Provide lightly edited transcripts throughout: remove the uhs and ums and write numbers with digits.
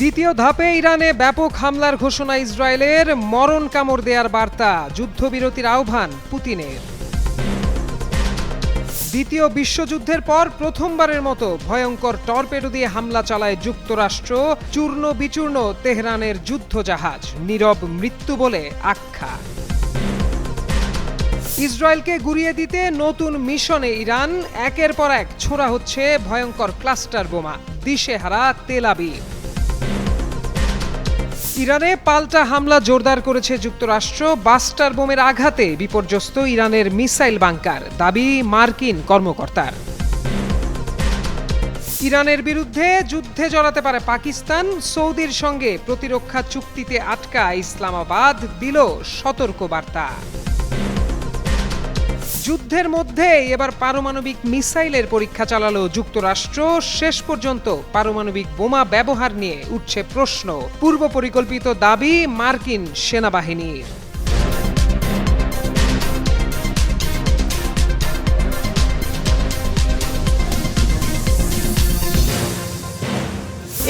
দ্বিতীয় ধাপে ইরানে ব্যাপক হামলার ঘোষণা ইসরায়েলের, মরণ কামড় দেয়ার বার্তা, যুদ্ধবিরতির আহ্বান পুতিনের। দ্বিতীয় বিশ্বযুদ্ধের পর প্রথমবারের মতো ভয়ঙ্কর টর্পেডো দিয়ে হামলা চালায় যুক্তরাষ্ট্র, চূর্ণ বিচূর্ণ তেহরানের যুদ্ধজাহাজ, নীরব মৃত্যু বলে আখ্যা। ইসরায়েলকে গুড়িয়ে দিতে নতুন মিশনে ইরান, একের পর এক ছোড়া হচ্ছে ভয়ঙ্কর ক্লাস্টার বোমা, দিশেহারা তেল আবিব। ইরানে পাল্টা হামলা জোরদার করেছে যুক্তরাষ্ট্র, বাস্টার বোমের আঘাতে বিপর্যস্ত ইরানের মিসাইল বাংকার, দাবি মার্কিন কর্মকর্তার। ইরানের বিরুদ্ধে যুদ্ধে জড়াতে পারে পাকিস্তান, সৌদির সঙ্গে প্রতিরক্ষা চুক্তিতে আটকা ইসলামাবাদ, দিল সতর্কবার্তা। যুদ্ধের মধ্যেই এবার পারমাণবিক মিসাইলের পরীক্ষা চালালো যুক্তরাষ্ট্র, শেষ পর্যন্ত পারমাণবিক বোমা ব্যবহার নিয়ে উঠছে প্রশ্ন, পূর্ব পরিকল্পিত দাবি মার্কিন সেনাবাহিনীর।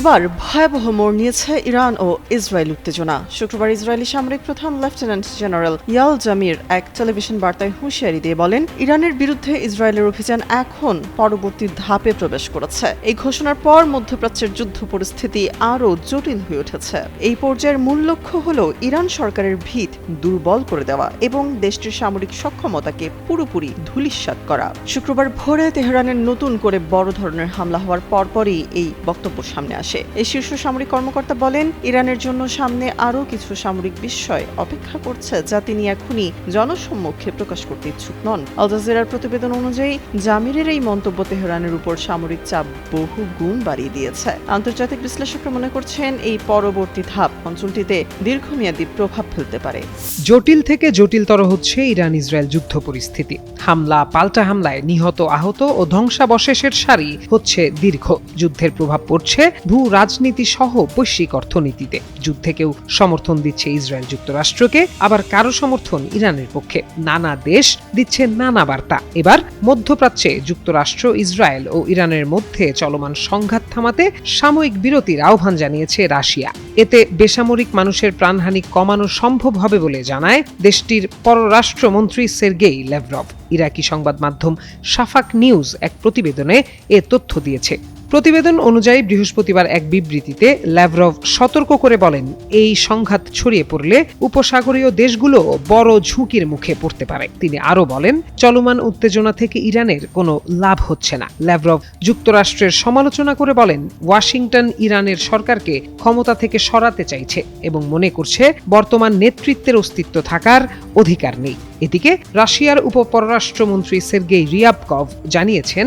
এবার ভয়াবহ মোড় নিয়েছে ইরান ও ইসরায়েল উত্তেজনা। শুক্রবার ইসরায়েলি সামরিক প্রধান লেফটেন্যান্ট জেনারেল ইয়াল জামির এক টেলিভিশন বার্তায় হুঁশিয়ারি দিয়ে বলেন, ইরানের বিরুদ্ধে ইসরায়েলের অভিযান এখন পরবর্তী ধাপে প্রবেশ করেছে। এই ঘোষণার পর মধ্যপ্রাচ্যের যুদ্ধ পরিস্থিতি আরও জটিল হয়ে উঠেছে। এই পর্যায়ের মূল লক্ষ্য হল ইরান সরকারের ভিত দুর্বল করে দেওয়া এবং দেশটির সামরিক সক্ষমতাকে পুরোপুরি ধূলিসাৎ করা। শুক্রবার ভোরে তেহরানের নতুন করে বড় ধরনের হামলা হওয়ার পরপরই এই বক্তব্য সামনে আসে। এই শীর্ষ সামরিক কর্মকর্তা বলেন, ইরানের জন্য সামনে আরও কিছু সামরিক বিষয় অপেক্ষা করছে যা তিনি এখনই জনসম্মুখে প্রকাশ করতে ইচ্ছুক নন। আল জাজিরার প্রতিবেদন অনুযায়ী জামিরের এই মন্তব্য তেহরানের উপর সামরিক চাপ বহু গুণ বাড়িয়ে দিয়েছে। আন্তর্জাতিক বিশ্লেষকরা মনে করছেন এই পরবর্তী ধাপ অঞ্চলটিতে দীর্ঘমেয়াদী প্রভাব ফেলতে পারে। জটিল থেকে জটিলতর হচ্ছে ইরান ইসরায়েল যুদ্ধ পরিস্থিতি। হামলা পাল্টা হামলায় নিহত, আহত ও ধ্বংসাবশেষের সারি হচ্ছে দীর্ঘ। যুদ্ধের প্রভাব পড়ছে ভূ রাজনীতি সহ বৈশ্বিক অর্থনীতিতে। যুদ্ধে কেউ সমর্থন দিচ্ছে ইসরায়েল যুক্তরাষ্ট্রকে, আবার কারো সমর্থন ইরানের পক্ষে। নানা দেশ দিচ্ছে নানা বার্তা। এবার মধ্যপ্রাচ্যে যুক্তরাষ্ট্র, ইসরায়েল ও ইরানের মধ্যে চলমান সংঘাত থামাতে সাময়িক বিরতির আহ্বান জানিয়েছে রাশিয়া। এতে বেসামরিক মানুষের প্রাণহানি কমানো সম্ভব হবে বলে জানায় দেশটির পররাষ্ট্রমন্ত্রী সের্গেই ল্যাভরভ। ইরাকি সংবাদ মাধ্যম শাফাক নিউজ এক প্রতিবেদনে এ তথ্য দিয়েছে। প্রতিবেদন অনুযায়ী বৃহস্পতিবার এক বিবৃতিতে ল্যাভরভ সতর্ক করে বলেন, এই সংঘাত ছড়িয়ে পড়লে উপসাগরীয় দেশগুলো বড় ঝুঁকির মুখে পড়তে পারে। তিনি আরও বলেন, চলমান উত্তেজনা থেকে ইরানের কোনো লাভ হচ্ছে না। ল্যাভরভ যুক্তরাষ্ট্রের সমালোচনা করে বলেন, ওয়াশিংটন ইরানের সরকারকে ক্ষমতা থেকে সরাতে চাইছে এবং মনে করছে বর্তমান নেতৃত্বের অস্তিত্ব থাকার অধিকার নেই। এদিকে রাশিয়ার উপপররাষ্ট্রমন্ত্রী সের্গেই রিয়াবকভ জানিয়েছেন,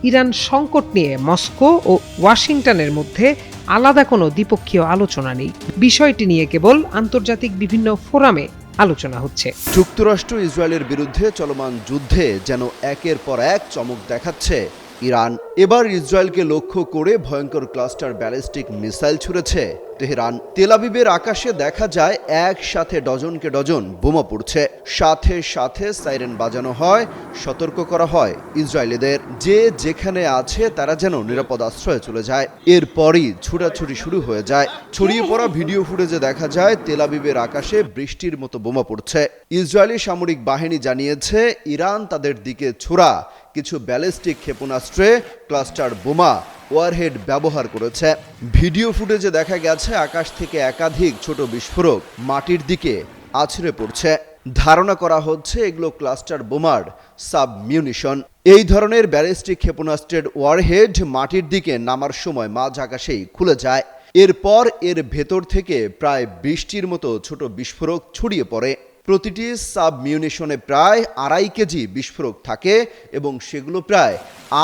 ইরান সংকট নিয়ে মস্কো ও ওয়াশিংটনের মধ্যে আলাদা কোনো দ্বিপক্ষীয় আলোচনা নেই। বিষয়টি নিয়ে কেবল আন্তর্জাতিক বিভিন্ন ফোরামে আলোচনা হচ্ছে। যুক্তরাষ্ট্র ইসরায়েলের বিরুদ্ধে চলমান যুদ্ধে যেন একের পর এক চমক দেখাচ্ছে ইরান। এবার ইসরায়েলকে লক্ষ্য করে ভয়ঙ্কর ক্লাস্টার ব্যালিস্টিক মিসাইল ছুড়েছে তেহরান। তেল আবিবের আকাশে দেখা যায় একসাথে ডজনকে ডজন বোমা পড়ছে। সাথে সাথে সাইরেন বাজানো হয়, সতর্ক করা হয় ইসরায়েলিদের যে যেখানে আছে তারা যেন নিরাপদ আশ্রয়ে চলে যায়। এরপরই ছুটাছুটি শুরু হয়ে যায়। ছড়িয়ে পড়া ভিডিও ফুটেজে দেখা যায় তেল আবিবের আকাশে বৃষ্টির মতো বোমা পড়ছে। ইসরায়েলি সামরিক বাহিনী জানিয়েছে, ইরান তাদের দিকে ছোড়া কিছু ব্যালিস্টিক ক্ষেপণাস্ত্রে ক্লাস্টার বোমা ওয়ারহেড ব্যবহার করেছে। ভিডিও ফুটেজে দেখা গেছে আকাশ থেকে একাধিক ছোট বিস্ফোরক মাটির দিকে আছড়ে পড়ছে। ধারণা করা হচ্ছে এগুলো ক্লাস্টার বোমার সাবমিউনিশন। এই ধরনের ব্যালিস্টিক ক্ষেপণাস্ত্রের ওয়ারহেড মাটির দিকে নামার সময় মাঝ আকাশেই খুলে যায়। এরপর এর ভেতর থেকে প্রায় 20টির মতো ছোট বিস্ফোরক ছড়িয়ে পড়ে। প্রতিটি সাবমিউনিশনে প্রায় 2.5 কেজি বিস্ফোরক থাকে এবং সেগুলো প্রায়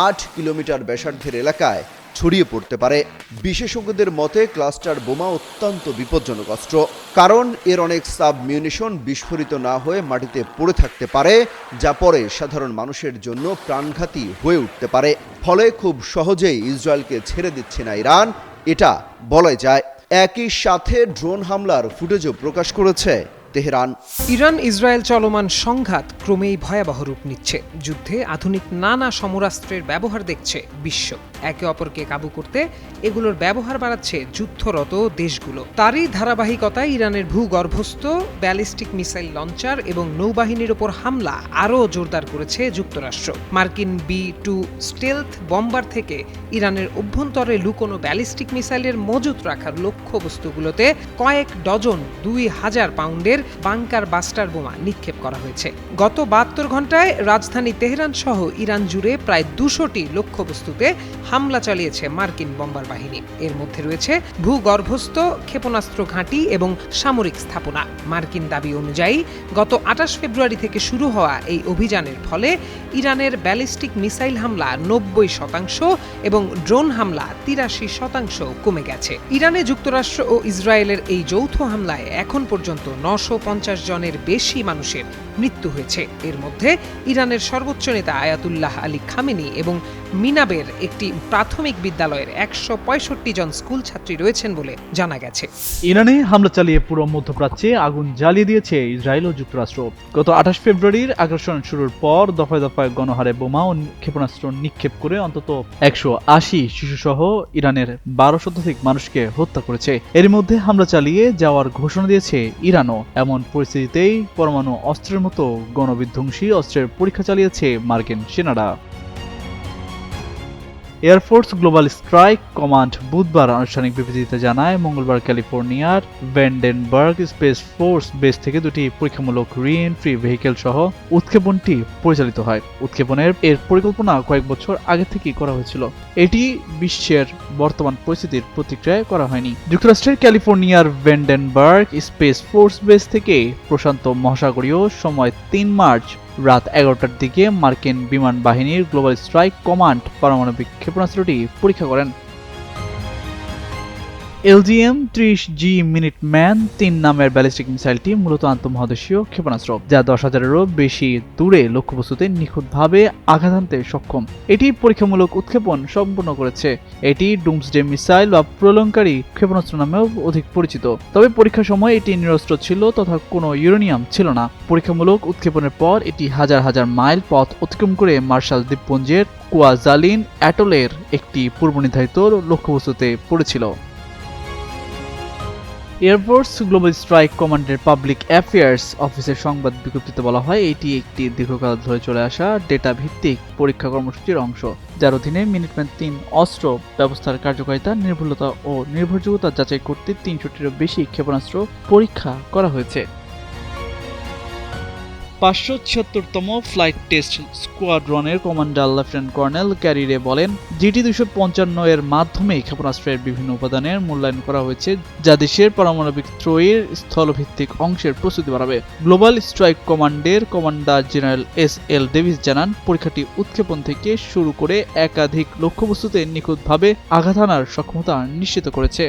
8 কিলোমিটার ব্যাসার্ধের এলাকায় ছড়িয়ে পড়তে পারে। বিশেষজ্ঞদের মতে ক্লাস্টার বোমা অত্যন্ত বিপজ্জনক অস্ত্র, কারণ এর অনেক সাবমিউনিশন বিস্ফোরিত না হয়ে মাটিতে পড়ে থাকতে পারে, যা পরে সাধারণ মানুষের জন্য প্রাণঘাতী হয়ে উঠতে পারে। ফলে খুব সহজেই ইসরায়েলকে ছেড়ে দিচ্ছে না ইরান, এটা বলাই যায়। একই সাথে ড্রোন হামলার ফুটেজও প্রকাশ করেছে তেহরান। ইরান ইসরায়েল চলমান সংঘাত ক্রমেই ভয়াবহ রূপ নিচ্ছে। যুদ্ধে আধুনিক নানা সমরাস্ত্রের ব্যবহার দেখছে বিশ্ব। একে অপরকে কাবু করতে এগুলোর ব্যবহার বাড়াচ্ছে যুদ্ধরত দেশগুলো। তারই ধারাবাহিকতায় ইরানের ভূগর্ভস্থ ব্যালিস্টিক মিসাইল লঞ্চার এবং নৌবাহিনীর ওপর হামলা আরও জোরদার করেছে যুক্তরাষ্ট্র। মার্কিন B-2 স্টেলথ বম্বার থেকে ইরানের অভ্যন্তরে লুকোনো ব্যালিস্টিক মিসাইলের মজুত রাখার লক্ষ্যবস্তুগুলোতে কয়েক ডজন 2000 পাউন্ডের বাংকার বাস্টার বোমা নিক্ষেপ করা হয়েছে। গত 72 ঘন্টায় রাজধানী তেহরান সহ ইরান জুড়ে প্রায় 200টি লক্ষ্যবস্তুতে হামলা চালিয়েছে মার্কিন বোম্বার বাহিনী। এর মধ্যে রয়েছে ভূগর্ভস্থ ক্ষেপণাস্ত্র ঘাঁটি এবং সামরিক স্থাপনা। মার্কিন দাবি অনুযায়ী গত 28 ফেব্রুয়ারি থেকে শুরু হওয়া এই অভিযানের ফলে ইরানের ব্যালিস্টিক মিসাইল হামলা 90% এবং ড্রোন হামলা 83% কমে গেছে। ইরানে যুক্তরাষ্ট্র ও ইসরায়েলের এই যৌথ হামলায় এখন পর্যন্ত 950 জনের বেশি মানুষের মৃত্যু হয়েছে। এর মধ্যে ইরানের সর্বোচ্চ নেতা আয়াতুল্লাহ আলী খামেনি এবং মিনাবের একটি প্রাথমিক বিদ্যালয়ের 165 জন স্কুল ছাত্রী রয়েছেন বলে জানা গেছে। ইরানে হামলা চালিয়ে পুরো মধ্যপ্রাচ্যে আগুন জ্বালিয়ে দিয়েছে ইসরায়েল ও যুক্তরাষ্ট্র। গত 28 ফেব্রুয়ারির আগ্রাসন শুরুর পর দফায় দফায় গণহারে বোমা ও ক্ষেপণাস্ত্র নিক্ষেপ করে অন্তত 180 শিশুসহ ইরানের 12 শতাধিক মানুষকে হত্যা করেছে। এর মধ্যে হামলা চালিয়ে যাওয়ার ঘোষণা দিয়েছে ইরানও। এমন পরিস্থিতিতেই পরমাণু অস্ত্রের মতো গণবিধ্বংসী অস্ত্রের পরীক্ষা চালিয়েছে মার্কিন সেনারা। এয়ারফোর্স গ্লোবাল স্ট্রাইক কমান্ড বুধবার আনুষ্ঠানিক বিবৃতিতে জানায়, মঙ্গলবার ক্যালিফোর্নিয়ার ভ্যান্ডেনবার্গ স্পেস ফোর্স বেস থেকে দুটি পরীক্ষামূলক রি-এন্ট্রি ভেহিকেল সহ উৎক্ষেপণটি পরিচালিত হয়। উৎক্ষেপণের পরিকল্পনা কয়েক বছর আগে থেকেই করা হয়েছিল। এটি বিশ্বের বর্তমান পরিস্থিতির প্রতিক্রিয়ায় করা হয়নি। যুক্তরাষ্ট্রের ক্যালিফোর্নিয়ার ভ্যান্ডেনবার্গ স্পেস ফোর্স বেস থেকে প্রশান্ত মহাসাগরীয় সময় 3 মার্চ রাত 11টার দিকে মার্কিন বিমান বাহিনীর গ্লোবাল স্ট্রাইক কমান্ড পারমাণবিক ক্ষেপণাস্ত্রটি পরীক্ষা করেন। LGM-30G মিনিটম্যান 3 নামের ব্যালিস্টিক মিসাইলটি মূলত আন্তঃমহাদেশীয় ক্ষেপণাস্ত্র, যা 10,000-এরও বেশি দূরে লক্ষ্যবস্তুতে নিখুঁতভাবে আঘাত হানতে সক্ষম। এটি পরীক্ষামূলক উৎক্ষেপণ সম্পন্ন করেছে। এটি ডুমসডে মিসাইল বা প্রলয়ঙ্কারী ক্ষেপণাস্ত্র নামেও অধিক পরিচিত। তবে পরীক্ষার সময় এটি নিরস্ত্র ছিল তথা কোনো ইউরেনিয়াম ছিল না। পরীক্ষামূলক উৎক্ষেপণের পর এটি হাজার হাজার মাইল পথ অতিক্রম করে মার্শাল দ্বীপপুঞ্জের কুয়াজালিন অ্যাটলের একটি পূর্বনির্ধারিত লক্ষ্যবস্তুতে পড়েছিল। এয়ারফোর্স গ্লোবাল স্ট্রাইক কমান্ডের পাবলিক অ্যাফেয়ার্স অফিসের সংবাদ বিজ্ঞপ্তিতে বলা হয়, এটি একটি দীর্ঘকাল ধরে চলে আসা ডেটা ভিত্তিক পরীক্ষা কর্মসূচির অংশ, যার অধীনে মিনিটম্যান 3 অস্ত্র ব্যবস্থার কার্যকারিতা, নির্ভুলতা ও নির্ভরযোগ্যতা যাচাই করতে 300-টিরও বেশি ক্ষেপণাস্ত্র পরীক্ষা করা হয়েছে। 576তম ফ্লাইট টেস্ট স্কোয়াড্রনের commander lieutenant colonel Carey Ray বলেন, GT-255 এর মাধ্যমে ক্ষেপণাস্ত্রের বিভিন্ন উপাদানের মূল্যায়ন করা হয়েছে, যা দেশের পারমাণবিক ত্রয়ীর স্থলভিত্তিক অংশের প্রস্তুতি বাড়াবে। গ্লোবাল স্ট্রাইক কমান্ডের কমান্ডার জেনারেল SL ডেভিস জানান, পরীক্ষাটি উৎক্ষেপণ থেকে শুরু করে একাধিক লক্ষ্যবস্তুতে নিখুঁতভাবে আঘাত হানার সক্ষমতা নিশ্চিত করেছে।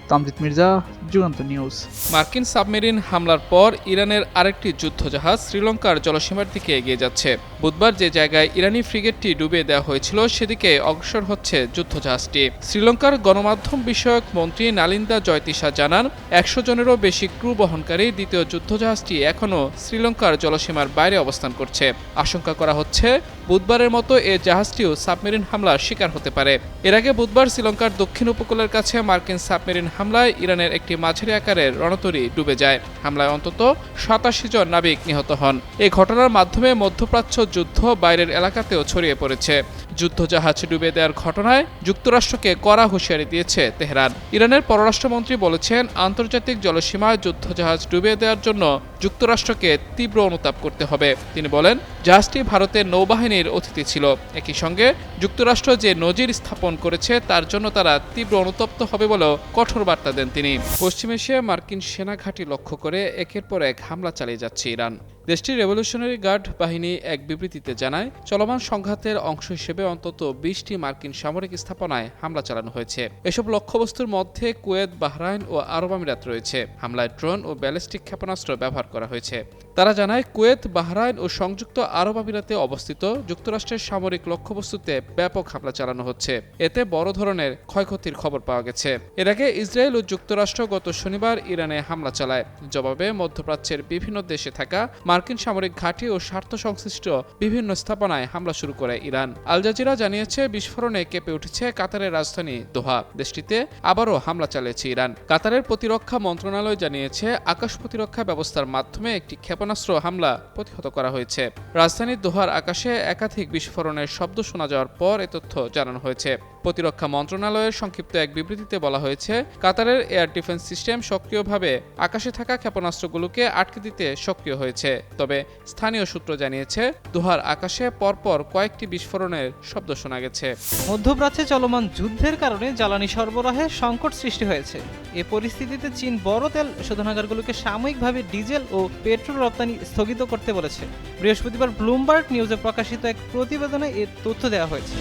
তামজিদ মির্জা, যুগান্ত নিউজ। মার্কিন সাবমেরিন হামলার পর ইরানের আরেকটি যুদ্ধজাহাজ শ্রীলঙ্কার জলসীমার দিকে এগিয়ে যাচ্ছে। বুধবার যে জায়গায় ইরানি ফ্রিগেটটি ডুবিয়ে দেওয়া হয়েছিল সেদিকে অগ্রসর হচ্ছে যুদ্ধজাহাজটি। শ্রীলঙ্কার গণমাধ্যম বিষয়ক মন্ত্রী নালিন্দা জয়তিসা জানান, 100 জনেরও বেশি ক্রু বহনকারী দ্বিতীয় যুদ্ধজাহাজটি এখনও শ্রীলঙ্কার জলসীমার বাইরে অবস্থান করছে। আশঙ্কা করা হচ্ছে বুধবারের মতো এ জাহাজটিও সাবমেরিন হামলার শিকার হতে পারে। এর আগে বুধবার শ্রীলঙ্কার দক্ষিণ উপকূলের কাছে মার্কিন সাবমেরিন হামলায় ইরানের একটি মাঝারি আকারের রণতরী ডুবে যায়। হামলায় অন্তত 87 জন নাবিক নিহত হন। এই ঘটনার মাধ্যমে মধ্যপ্রাচ্য যুদ্ধ বাইরের এলাকাতেও ছড়িয়ে পড়েছে। যুদ্ধজাহাজ ডুবে দেওয়ার ঘটনায় যুক্তরাষ্ট্রকে কড়া হুঁশিয়ারি দিয়েছে তেহরান। ইরানের পররাষ্ট্রমন্ত্রী বলেছেন, আন্তর্জাতিক জলসীমায় যুদ্ধজাহাজ ডুবে দেওয়ার জন্য যুক্তরাষ্ট্রকে তীব্র অনুতাপ করতে হবে। তিনি বলেন, জাহাজটি ভারতের নৌবাহিনীর অতিথি ছিল। একই সঙ্গে যুক্তরাষ্ট্র যে নজির স্থাপন করেছে তার জন্য তারা তীব্র অনুতপ্ত হবে বলেও কঠোর বার্তা দেন তিনি। পশ্চিম এশিয়ায় মার্কিন সেনা ঘাঁটি লক্ষ্য করে একের পর এক হামলা চালিয়ে যাচ্ছে ইরান। দেশটির রেভলিউশনারি গার্ড বাহিনী এক বিবৃতিতে জানায়, চলমান সংঘাতের অংশ হিসেবে অন্তত 20টি মার্কিন সামরিক স্থাপনায় হামলা চালানো হয়েছে। এসব লক্ষ্যবস্তুর মধ্যে কুয়েত, বাহরাইন ও আরব আমিরাত রয়েছে। হামলায় ড্রোন ও ব্যালিস্টিক ক্ষেপণাস্ত্র ব্যবহার করা হয়েছে। তারা জানায় কুয়েত, বাহরাইন ও সংযুক্ত আরব আমিরাতে অবস্থিত যুক্তরাষ্ট্রের সামরিক লক্ষ্যবস্তুতে ব্যাপক হামলা চালানো হচ্ছে। এতে বড় ধরনের ক্ষয়ক্ষতির খবর পাওয়া গেছে। এর আগে ইসরায়েল ও যুক্তরাষ্ট্র গত শনিবার ইরানে হামলা চালায়। জবাবে মধ্যপ্রাচ্যের বিভিন্ন দেশে থাকা মার্কিন সামরিক ঘাঁটি ও স্বার্থ সংশ্লিষ্ট বিভিন্ন স্থাপনায় হামলা শুরু করে ইরান। আল জাজিরা জানিয়েছে বিস্ফোরণে কেঁপে উঠেছে কাতারের রাজধানী দোহা। দেশটিতে আবারও হামলা চালিয়েছে ইরান। কাতারের প্রতিরক্ষা মন্ত্রণালয় জানিয়েছে আকাশ প্রতিরক্ষা ব্যবস্থার মাধ্যমে একটি ক্ষেপণাস্ত্র হামলা প্রতিহত করা হয়েছে। রাজধানী দোহার আকাশে একাধিক বিস্ফোরণের শব্দ শোনা যাওয়ার পর এ তথ্য জানানো হয়েছে। প্রতিরক্ষা মন্ত্রণালয়ের সংক্ষিপ্ত এক বিবৃতিতে বলা হয়েছে, কাতারের এয়ার ডিফেন্স সিস্টেম সক্রিয়ভাবে আকাশে থাকা ক্ষেপণাস্ত্রগুলোকে আটকে দিতে সক্রিয় হয়েছে। তবে স্থানীয় সূত্র জানিয়েছে দোহার আকাশে পরপর কয়েকটি বিস্ফোরণের শব্দ শোনা গেছে। মধ্যপ্রাচ্যে চলমান যুদ্ধের কারণে জ্বালানি সরবরাহে সংকট সৃষ্টি হয়েছে। এ পরিস্থিতিতে চীন বড় তেল শোধনাগারগুলোকে সাময়িকভাবে ডিজেল ও পেট্রোল রপ্তানি স্থগিত করতে বলেছে। বৃহস্পতিবার ব্লুমবার্গ নিউজে প্রকাশিত এক প্রতিবেদনে এ তথ্য দেওয়া হয়েছে।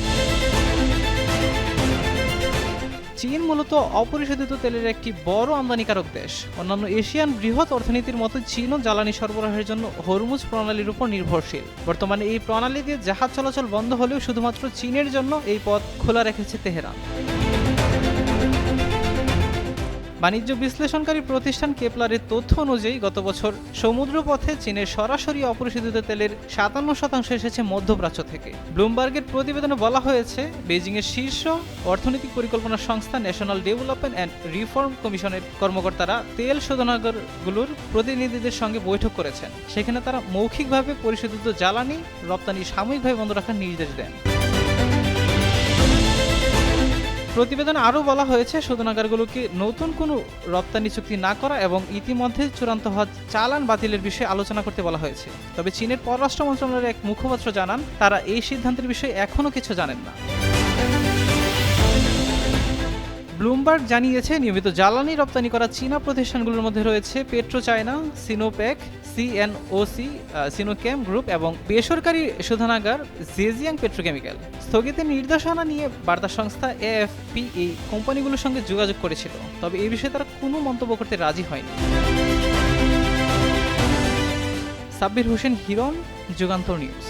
চীন মূলত অপরিশোধিত তেলের একটি বড় আমদানিকারক দেশ। অন্যান্য এশিয়ান বৃহৎ অর্থনীতির মতো চীনও জ্বালানি সরবরাহের জন্য হরমুজ প্রণালীর উপর নির্ভরশীল। বর্তমানে এই প্রণালী দিয়ে জাহাজ চলাচল বন্ধ হলেও শুধুমাত্র চীনের জন্য এই পথ খোলা রেখেছে তেহরান। বাণিজ্য বিশ্লেষণকারী প্রতিষ্ঠান কেপলারের তথ্য অনুযায়ী গত বছর সমুদ্রপথে চীনের সরাসরি অপরিশোধিত তেলের 57% এসেছে মধ্যপ্রাচ্য থেকে। ব্লুমবার্গের প্রতিবেদনে বলা হয়েছে, বেজিংয়ের শীর্ষ অর্থনৈতিক পরিকল্পনা সংস্থা ন্যাশনাল ডেভেলপমেন্ট অ্যান্ড রিফর্ম কমিশনের কর্মকর্তারা তেল শোধনাগারগুলোর প্রতিনিধিদের সঙ্গে বৈঠক করেছেন। সেখানে তারা মৌখিকভাবে পরিশোধিত জ্বালানি রপ্তানি সাময়িকভাবে বন্ধ রাখার নির্দেশ দেন। প্রতিবেদনে আরও বলা হয়েছে, শোধনাগারগুলোকে নতুন কোনো রপ্তানি চুক্তি না করা এবং ইতিমধ্যে চূড়ান্ত হওয়া চালান বাতিলের বিষয়ে আলোচনা করতে বলা হয়েছে। তবে চীনের পররাষ্ট্র মন্ত্রণালয়ের এক মুখপাত্র জানান, তারা এই সিদ্ধান্তের বিষয়ে এখনও কিছু জানেন না। ব্লুমবার্গ জানিয়েছে, নিয়মিত জ্বালানি রপ্তানি করা চীনা প্রতিষ্ঠানগুলোর মধ্যে রয়েছে PetroChina, Sinopec, CNOOC, Sinochem group এবং বেসরকারি শোধনাগার জেজিয়াং পেট্রোকেমিক্যাল। স্থগিতের নির্দেশনা নিয়ে বার্তা সংস্থা এএফপি এই কোম্পানিগুলোর সঙ্গে যোগাযোগ করেছিল, তবে এই বিষয়ে তারা কোনো মন্তব্য করতে রাজি হয়নি। সাব্বির হোসেন হিরণ, যুগান্তর নিউজ।